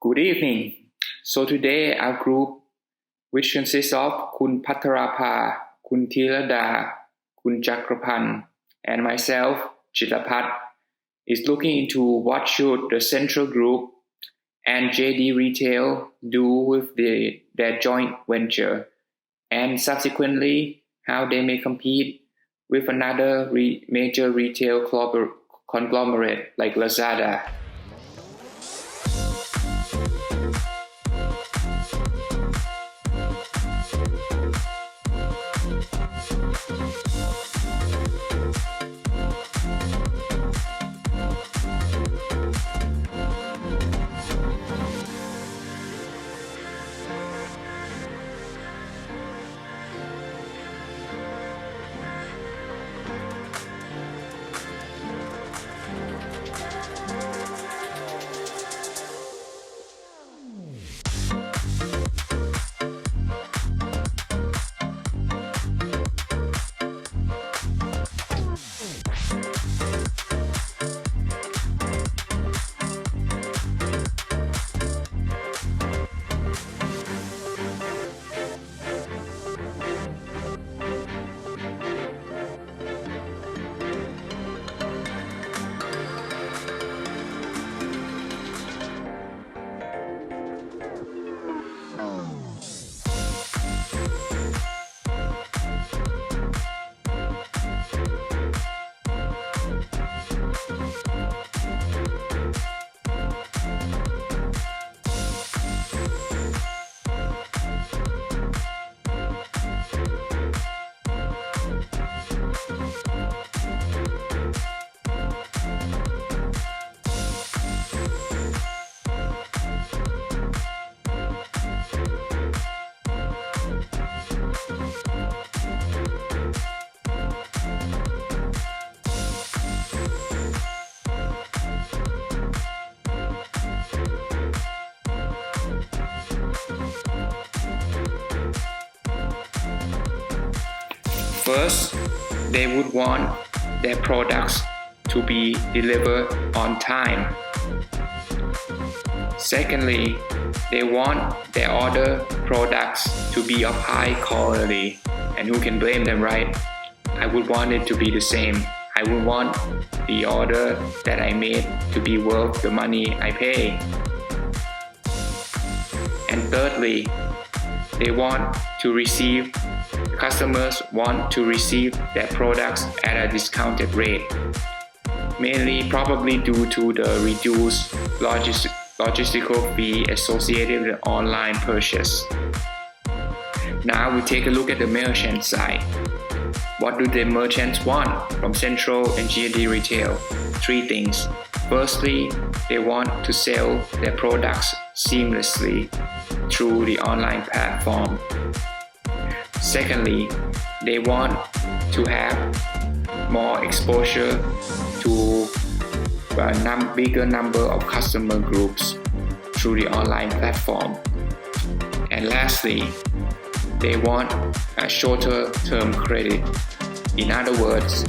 Good evening. So today our group, which consists of Kun Pattarapa, Kun Thirada, Kun Chakrapan, and myself, Chitapat, is looking into what should the Central Group and JD Retail do with their joint venture, and subsequently how they may compete with another major retail conglomerate like Lazada. First, they would want their products to be delivered on time. Secondly, they want their order products to be of high quality. And who can blame them, right? I would want it to be the same. I would want the order that I made to be worth the money I pay. And thirdly, customers want to receive their products at a discounted rate, mainly probably due to the reduced logistical fee associated with online purchase. Now we take a look at the merchant side. What do the merchants want from Central and JD Retail? 3 things. Firstly, they want to sell their products seamlessly through the online platform. Secondly, they want to have more exposure to a bigger number of customer groups through the online platform. And lastly, they want a shorter term credit. In other words,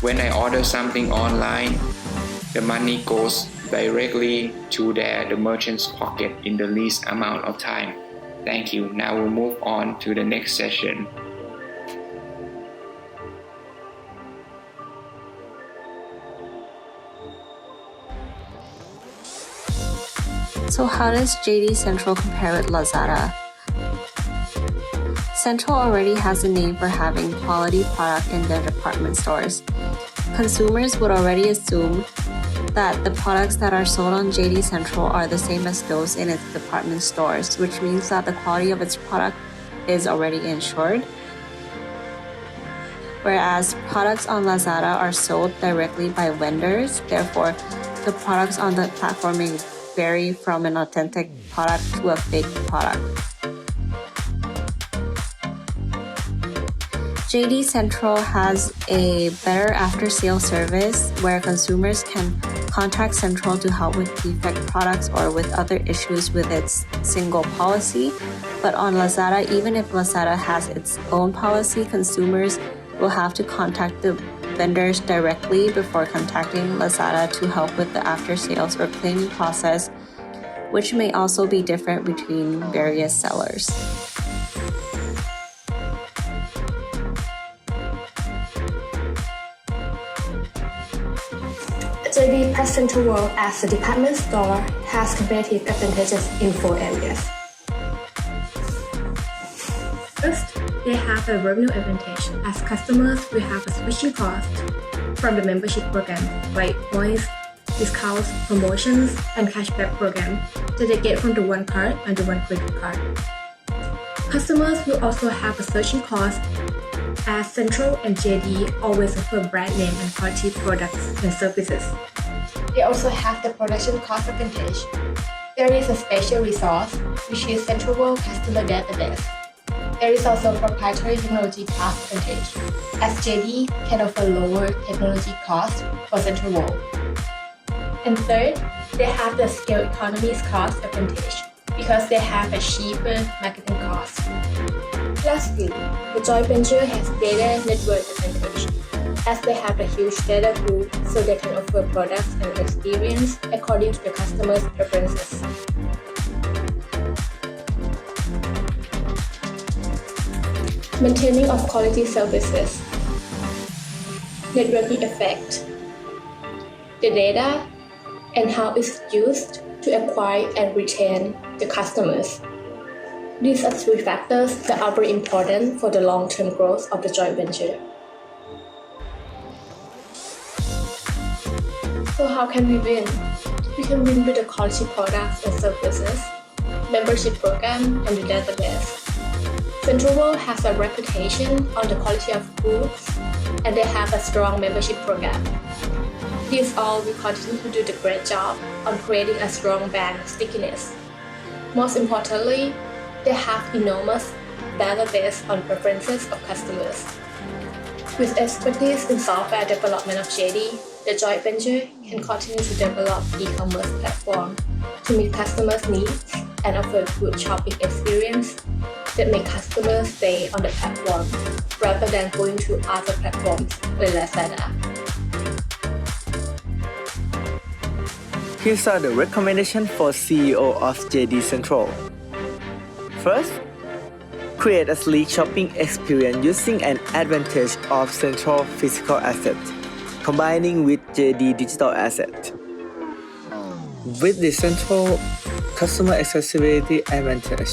when I order something online, the money goes directly to the merchant's pocket in the least amount of time. Thank you. Now we'll move on to the next session. So how does JD Central compare with Lazada? Central already has a name for having quality product in their department stores. Consumers would already assume that the products that are sold on JD Central are the same as those in its department stores, which means that the quality of its product is already ensured. Whereas products on Lazada are sold directly by vendors, therefore the products on the platform may vary from an authentic product to a fake product. JD Central has a better after-sale service where consumers can contact Central to help with defect products or with other issues with its single policy. But on Lazada, even if Lazada has its own policy, consumers will have to contact the vendors directly before contacting Lazada to help with the after-sales or claiming process, which may also be different between various sellers. JD presents the world as a department store has competitive advantages in 4 areas. First, they have a revenue advantage as customers will have a switching cost from the membership program like points, discounts, promotions, and cashback program that they get from the one card and the one credit card. Customers will also have a switching cost as Central and JD always offer brand name and quality products and services. They also have the production cost advantage. There is a special resource, which is Central World Customer Database. There is also proprietary technology cost advantage, as JD can offer lower technology costs for Central World. And third, they have the scale economies cost advantage because they have a cheaper marketing cost. Lastly, the joint venture has data network advantage, as they have a huge data pool so they can offer products and experience according to the customer's preferences. Maintaining of quality services, networking effect, the data, and how it's used to acquire and retain the customers. These are 3 factors that are very important for the long-term growth of the joint venture. So how can we win? We can win with the quality products and services, membership program, and the database. Central World has a reputation on the quality of goods, and they have a strong membership program. These all will continue to do the great job on creating a strong brand stickiness. Most importantly, they have enormous database on preferences of customers. With expertise in software development of JD, the joint venture can continue to develop e-commerce platform to meet customers' needs and offer good shopping experience that make customers stay on the platform rather than going to other platforms like Lazada. Here's are the recommendations for CEO of JD Central. First, create a sleek shopping experience using an advantage of Central physical asset, combining with JD digital asset. With the Central customer accessibility advantage,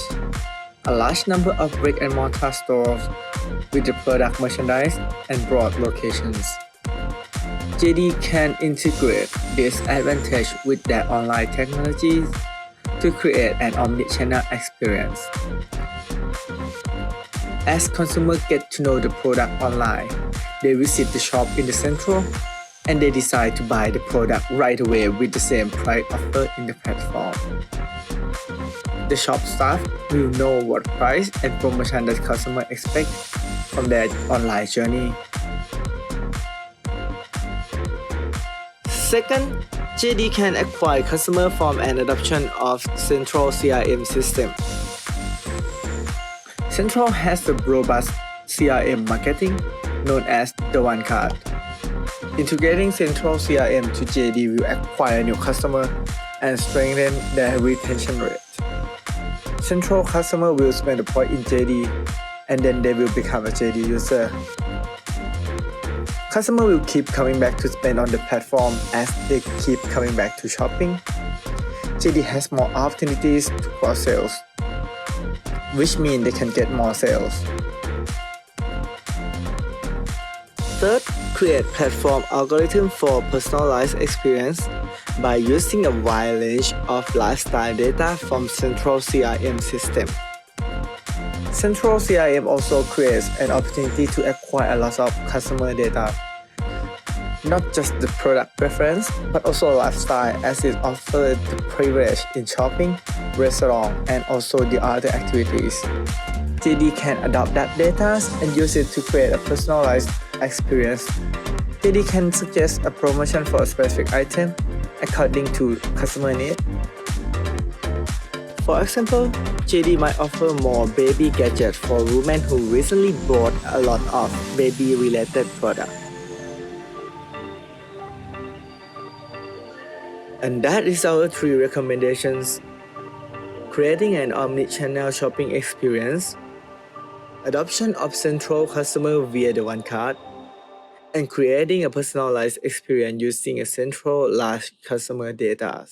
a large number of brick-and-mortar stores with the product merchandise and broad locations. JD can integrate this advantage with their online technologies to create an omnichannel experience. As consumers get to know the product online, they visit the shop in the Central and they decide to buy the product right away with the same price offered in the platform. The shop staff will know what price and promotion that customers expect from their online journey. Second, JD can acquire customers from an adoption of Central CRM system. Central has a robust CRM marketing known as the One Card. Integrating Central CRM to JD will acquire new customers and strengthen their retention rate. Central customer will spend a point in JD and then they will become a JD user. Customer will keep coming back to spend on the platform as they keep coming back to shopping. JD has more opportunities to cross sales, which means they can get more sales. Third, create platform algorithm for personalized experience by using a wide range of lifestyle data from Central CRM system. Central CRM also creates an opportunity to acquire a lot of customer data. Not just the product preference, but also lifestyle as it offers the privilege in shopping, restaurant, and also the other activities. JD can adopt that data and use it to create a personalized experience. JD can suggest a promotion for a specific item according to customer need. For example, JD might offer more baby gadgets for women who recently bought a lot of baby-related products. And that is our 3 recommendations. creating an omni-channel shopping experience, adoption of central customer via the one cart, and creating a personalized experience using a central large customer data.